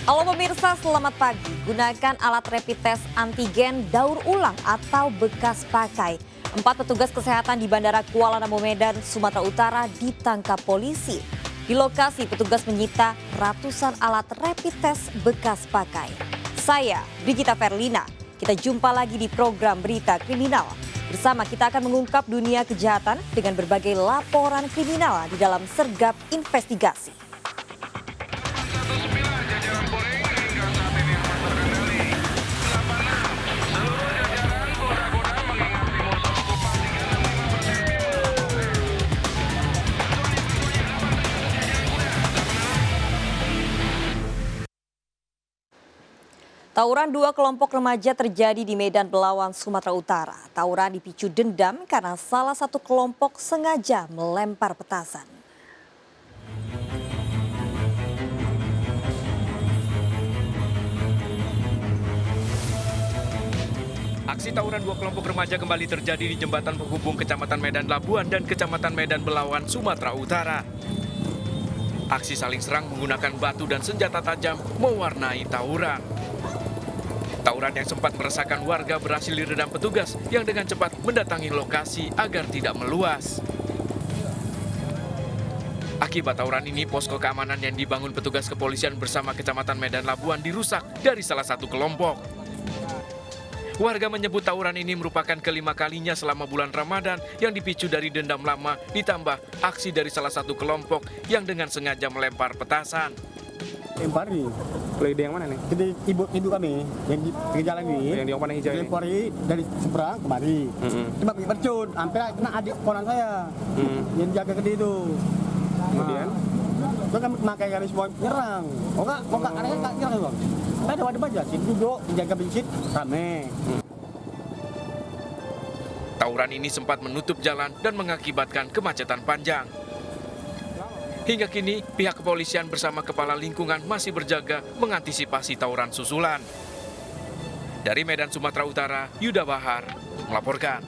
Halo pemirsa, selamat pagi. Gunakan alat rapid test antigen daur ulang atau bekas pakai. 4 petugas kesehatan di Bandara Kuala Namu Medan, Sumatera Utara ditangkap polisi. Di lokasi petugas menyita ratusan alat rapid test bekas pakai. Saya, Brigita Verlina. Kita jumpa lagi di program Berita Kriminal. Bersama kita akan mengungkap dunia kejahatan dengan berbagai laporan kriminal di dalam sergap investigasi. Tawuran 2 kelompok remaja terjadi di Medan Belawan, Sumatera Utara. Tawuran dipicu dendam karena salah satu kelompok sengaja melempar petasan. Aksi tawuran 2 kelompok remaja kembali terjadi di jembatan penghubung Kecamatan Medan Labuan dan Kecamatan Medan Belawan, Sumatera Utara. Aksi saling serang menggunakan batu dan senjata tajam mewarnai tawuran. Tawuran yang sempat meresahkan warga berhasil diredam petugas yang dengan cepat mendatangi lokasi agar tidak meluas. Akibat tawuran ini, posko keamanan yang dibangun petugas kepolisian bersama Kecamatan Medan Labuan dirusak dari salah satu kelompok. Warga menyebut tawuran ini merupakan kelima kalinya selama bulan Ramadan yang dipicu dari dendam lama ditambah aksi dari salah satu kelompok yang dengan sengaja melempar petasan. Lempar nih. Kalau ide yang mana nih? Jadi ibu kami yang di jalan ini. Yang di warna hijau ini? Lempari dari seberang kemari. Cuma pergi bercut, hampir kena adik ponan saya. Yang jaga gede itu. Kemudian? Itu kan makanya kami semua nyerang. Oh enggak, anaknya enggak nyerang bang. Saya ada wadah aja, sini duduk, jaga bensin, rame. Tawuran ini sempat menutup jalan dan mengakibatkan kemacetan panjang. Hingga kini, pihak kepolisian bersama kepala lingkungan masih berjaga mengantisipasi tawuran susulan. Dari Medan, Sumatera Utara, Yuda Bahar melaporkan.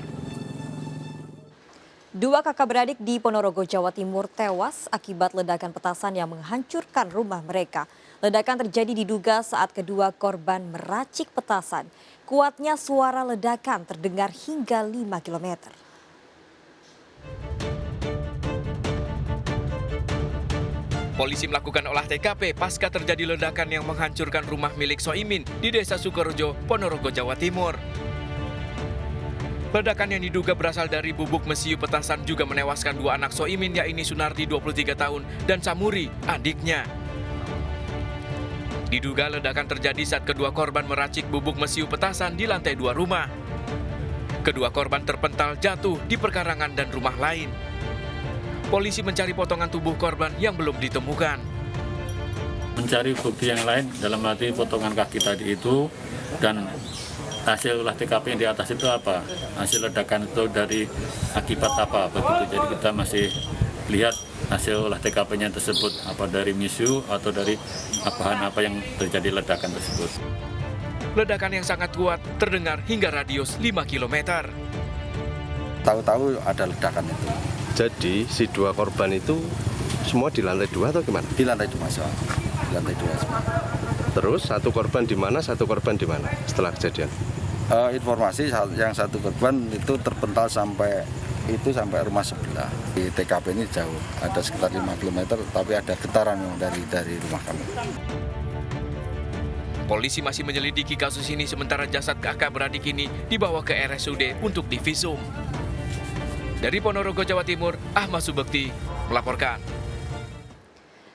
2 kakak beradik di Ponorogo, Jawa Timur tewas akibat ledakan petasan yang menghancurkan rumah mereka. Ledakan terjadi diduga saat kedua korban meracik petasan. Kuatnya suara ledakan terdengar hingga 5 km. Polisi melakukan olah TKP pasca terjadi ledakan yang menghancurkan rumah milik Soimin di Desa Sukorejo, Ponorogo, Jawa Timur. Ledakan yang diduga berasal dari bubuk mesiu petasan juga menewaskan 2 anak Soimin, yaitu Sunardi 23 tahun dan Samuri, adiknya. Diduga ledakan terjadi saat kedua korban meracik bubuk mesiu petasan di lantai 2 rumah. Kedua korban terpental jatuh di perkarangan dan rumah lain. Polisi mencari potongan tubuh korban yang belum ditemukan. Mencari bukti yang lain dalam arti potongan kaki tadi itu dan hasil olah TKP yang di atas itu apa? Hasil ledakan itu dari akibat apa begitu. Jadi kita masih lihat hasil olah TKP-nya tersebut apa dari misu atau dari bahan apa yang terjadi ledakan tersebut. Ledakan yang sangat kuat terdengar hingga radius 5 km. Tahu-tahu ada ledakan itu. Jadi si 2 korban itu semua di lantai 2 atau gimana? Di lantai 2 semua. Di lantai 2 semua. Terus satu korban di mana setelah kejadian? Informasi yang satu korban itu terpental sampai rumah sebelah. Di TKP ini jauh, ada sekitar 5 km, tapi ada getaran dari rumah kami. Polisi masih menyelidiki kasus ini sementara jasad kakak beradik ini dibawa ke RSUD untuk divisum. Dari Ponorogo, Jawa Timur, Ahmad Subekti melaporkan.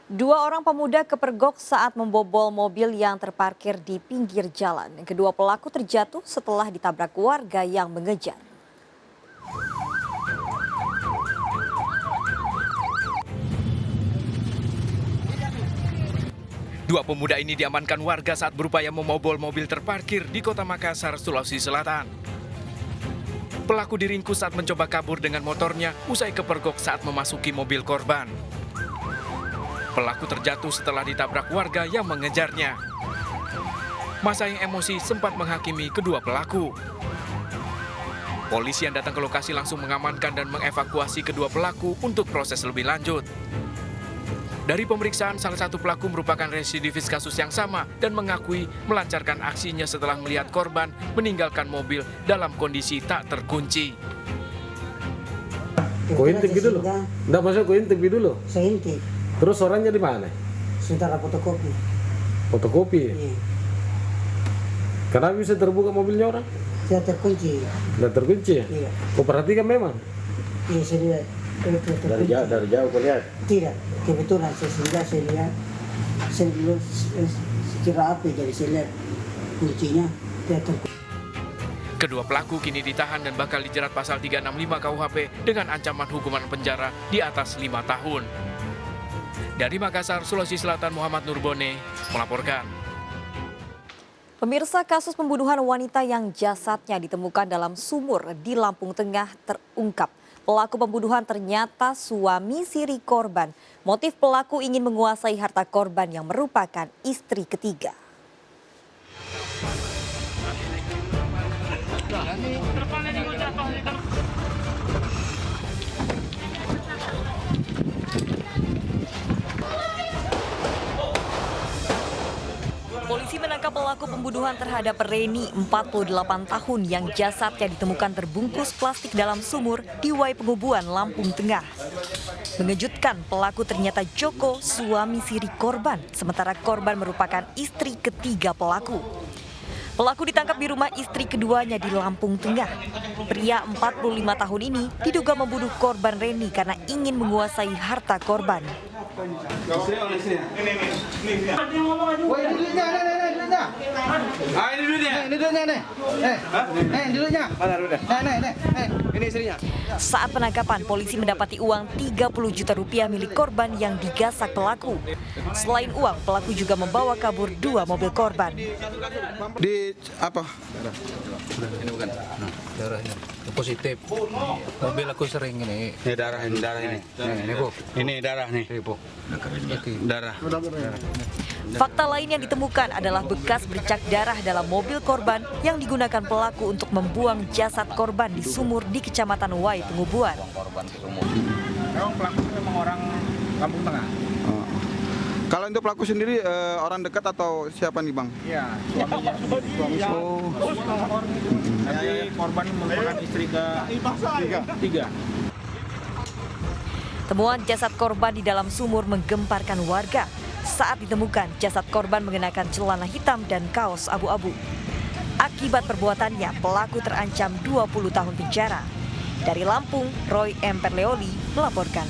2 orang pemuda kepergok saat membobol mobil yang terparkir di pinggir jalan. Kedua pelaku terjatuh setelah ditabrak warga yang mengejar. Dua pemuda ini diamankan warga saat berupaya memobol mobil terparkir di Kota Makassar, Sulawesi Selatan. Pelaku diringkus saat mencoba kabur dengan motornya usai kepergok saat memasuki mobil korban. Pelaku terjatuh setelah ditabrak warga yang mengejarnya. Massa yang emosi sempat menghakimi kedua pelaku. Polisi yang datang ke lokasi langsung mengamankan dan mengevakuasi kedua pelaku untuk proses lebih lanjut. Dari pemeriksaan, salah satu pelaku merupakan residivis kasus yang sama dan mengakui melancarkan aksinya setelah melihat korban meninggalkan mobil dalam kondisi tak terkunci. Kau intip gitu loh? Nggak masuk kau intip dulu? Saya intip. Terus orangnya di mana? Saudara fotokopi. Fotokopi? Iya. Kenapa bisa terbuka mobilnya orang? Saya terkunci. Nggak terkunci ya? Iya. Kau perhatikan memang? Iya, saya lihat. Dari jauh kau lihat? Tidak. Kebetulan saya lihat. Saya dulu sekira api, jadi saya lihat kuncinya tidak terkunci. Kedua pelaku kini ditahan dan bakal dijerat pasal 365 KUHP dengan ancaman hukuman penjara di atas 5 tahun. Dari Makassar, Sulawesi Selatan, Muhammad Nurbone melaporkan. Pemirsa, kasus pembunuhan wanita yang jasadnya ditemukan dalam sumur di Lampung Tengah terungkap. Pelaku pembunuhan ternyata suami siri korban. Motif pelaku ingin menguasai harta korban yang merupakan istri ketiga. Polisi menangkap pelaku pembunuhan terhadap Reni, 48 tahun, yang jasadnya ditemukan terbungkus plastik dalam sumur di Wai Pengubuan, Lampung Tengah. Mengejutkan, pelaku ternyata Joko, suami siri korban, sementara korban merupakan istri ketiga pelaku. Pelaku ditangkap di rumah istri keduanya di Lampung Tengah. Pria 45 tahun ini diduga membunuh korban Reni karena ingin menguasai harta korban. Saat penangkapan, polisi mendapati uang 30 juta rupiah milik korban yang digasak pelaku. Selain uang, pelaku juga membawa kabur 2 mobil korban. Di apa? Ini bukan. Darahnya positif. Mobil aku sering ini. Ini darah ini. Ini Bu. Ini darah nih. Ini Bu. Darah. Fakta lain yang ditemukan adalah bekas bercak darah dalam mobil korban yang digunakan pelaku untuk membuang jasad korban di sumur di Kecamatan Wai Pengubuan. Memang pelaku memang orang Lampung Tengah. Kalau untuk pelaku sendiri orang dekat atau siapa nih Bang? Iya, suaminya. Nanti korban merupakan istri ketiga. Temuan jasad korban di dalam sumur menggemparkan warga. Saat ditemukan, jasad korban mengenakan celana hitam dan kaos abu-abu. Akibat perbuatannya, pelaku terancam 20 tahun penjara. Dari Lampung, Roy M. Perleoli melaporkan.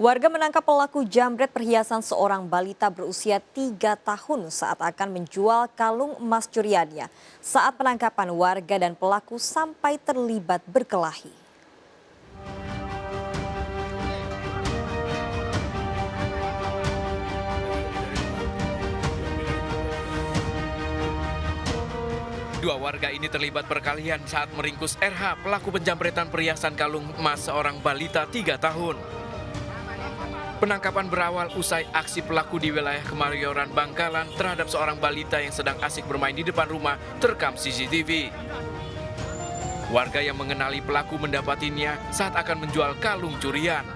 Warga menangkap pelaku jambret perhiasan seorang balita berusia 3 tahun saat akan menjual kalung emas curiannya. Saat penangkapan, warga dan pelaku sampai terlibat berkelahi. Dua warga ini terlibat perkelahian saat meringkus RH, pelaku penjambretan perhiasan kalung emas seorang balita 3 tahun. Penangkapan berawal usai aksi pelaku di wilayah Kemayoran, Bangkalan terhadap seorang balita yang sedang asik bermain di depan rumah terekam CCTV. Warga yang mengenali pelaku mendapatinya saat akan menjual kalung curian.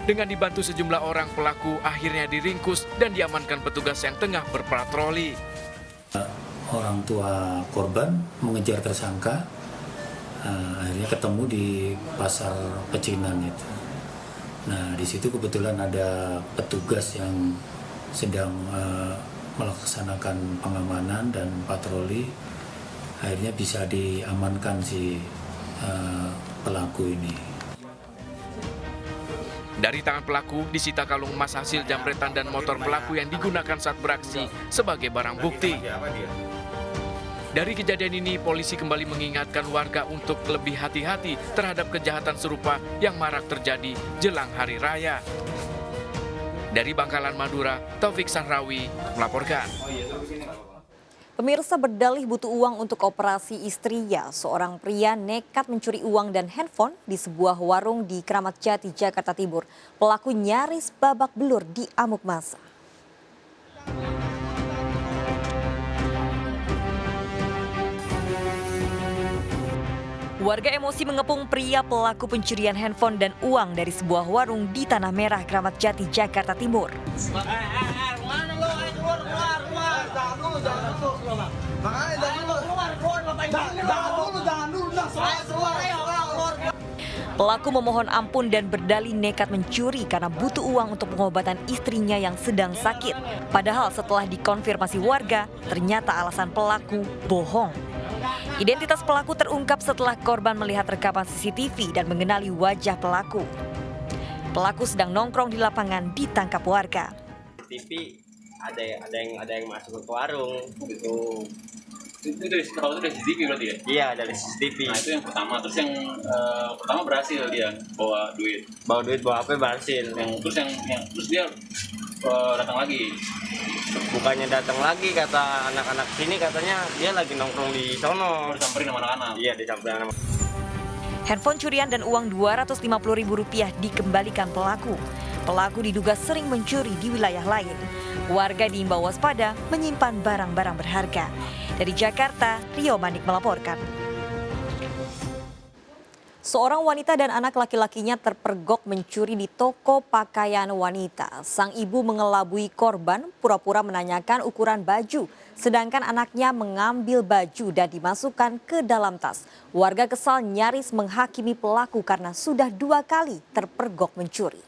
Dengan dibantu sejumlah orang, pelaku akhirnya diringkus dan diamankan petugas yang tengah berpatroli. Orang tua korban mengejar tersangka, akhirnya ketemu di pasar Pecinan itu. Nah, di situ kebetulan ada petugas yang sedang melaksanakan pengamanan dan patroli. Akhirnya bisa diamankan si pelaku ini. Dari tangan pelaku disita kalung emas hasil jambretan dan motor pelaku yang digunakan saat beraksi sebagai barang bukti. Dari kejadian ini, polisi kembali mengingatkan warga untuk lebih hati-hati terhadap kejahatan serupa yang marak terjadi jelang hari raya. Dari Bangkalan, Madura, Taufik Sanrawi melaporkan. Pemirsa berdalih butuh uang untuk operasi istrinya. Seorang pria nekat mencuri uang dan handphone di sebuah warung di Kramat Jati, Jakarta Timur. Pelaku nyaris babak belur di amuk massa. Warga emosi mengepung pria pelaku pencurian handphone dan uang dari sebuah warung di Tanah Merah, Kramat Jati, Jakarta Timur. Pelaku memohon ampun dan berdalih nekat mencuri karena butuh uang untuk pengobatan istrinya yang sedang sakit. Padahal setelah dikonfirmasi warga, ternyata alasan pelaku bohong. Identitas pelaku terungkap setelah korban melihat rekaman CCTV dan mengenali wajah pelaku. Pelaku sedang nongkrong di lapangan ditangkap warga. TV ada yang masuk ke warung gitu. Itu dari CCTV berarti ya? Iya, dari CCTV. Nah itu yang pertama, terus yang pertama berhasil dia bawa duit. Bawa apa berhasil. Terus dia datang lagi. Bukannya datang lagi, kata anak-anak sini katanya dia lagi nongkrong di sono. Disamperin sama anak-anak. Iya, disamperin sama. Handphone curian dan uang Rp250.000 dikembalikan pelaku. Pelaku diduga sering mencuri di wilayah lain. Warga diimbau waspada menyimpan barang-barang berharga. Dari Jakarta, Rio Manik melaporkan. Seorang wanita dan anak laki-lakinya terpergok mencuri di toko pakaian wanita. Sang ibu mengelabui korban pura-pura menanyakan ukuran baju, sedangkan anaknya mengambil baju dan dimasukkan ke dalam tas. Warga kesal nyaris menghakimi pelaku karena sudah 2 kali terpergok mencuri.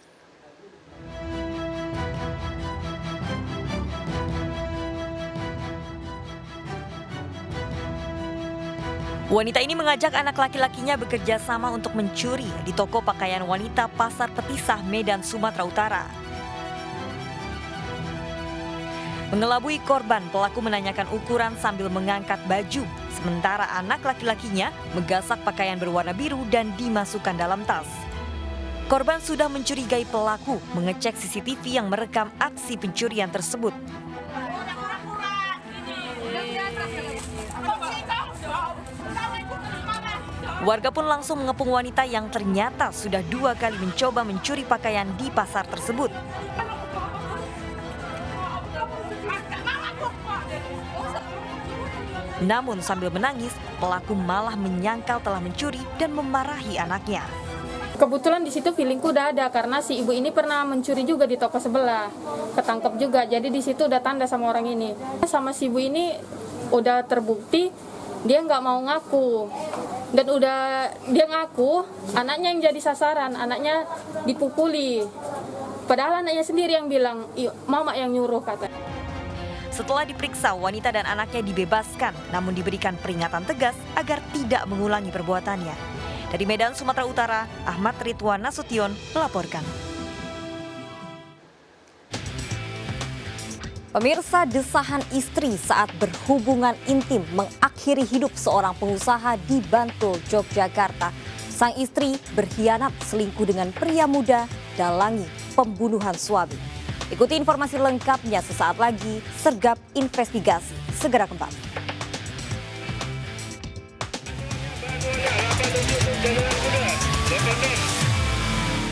Wanita ini mengajak anak laki-lakinya bekerja sama untuk mencuri di toko pakaian wanita Pasar Petisah, Medan, Sumatera Utara. Mengelabui korban, pelaku menanyakan ukuran sambil mengangkat baju, sementara anak laki-lakinya menggasak pakaian berwarna biru dan dimasukkan dalam tas. Korban sudah mencurigai pelaku mengecek CCTV yang merekam aksi pencurian tersebut. Warga pun langsung mengepung wanita yang ternyata sudah 2 kali mencoba mencuri pakaian di pasar tersebut. Namun sambil menangis, pelaku malah menyangkal telah mencuri dan memarahi anaknya. Kebetulan di situ feelingku udah ada karena si ibu ini pernah mencuri juga di toko sebelah, ketangkep juga. Jadi di situ udah tanda sama orang ini. Sama si ibu ini udah terbukti dia nggak mau ngaku. Dan udah dia ngaku, anaknya yang jadi sasaran, anaknya dipukuli. Padahal anaknya sendiri yang bilang, mama yang nyuruh katanya. Setelah diperiksa, wanita dan anaknya dibebaskan, namun diberikan peringatan tegas agar tidak mengulangi perbuatannya. Dari Medan, Sumatera Utara, Ahmad Ridwan Nasution melaporkan. Pemirsa, desahan istri saat berhubungan intim mengakhiri hidup seorang pengusaha di Bantul, Yogyakarta. Sang istri berkhianat selingkuh dengan pria muda dalangi pembunuhan suami. Ikuti informasi lengkapnya sesaat lagi, Sergap Investigasi segera kembali.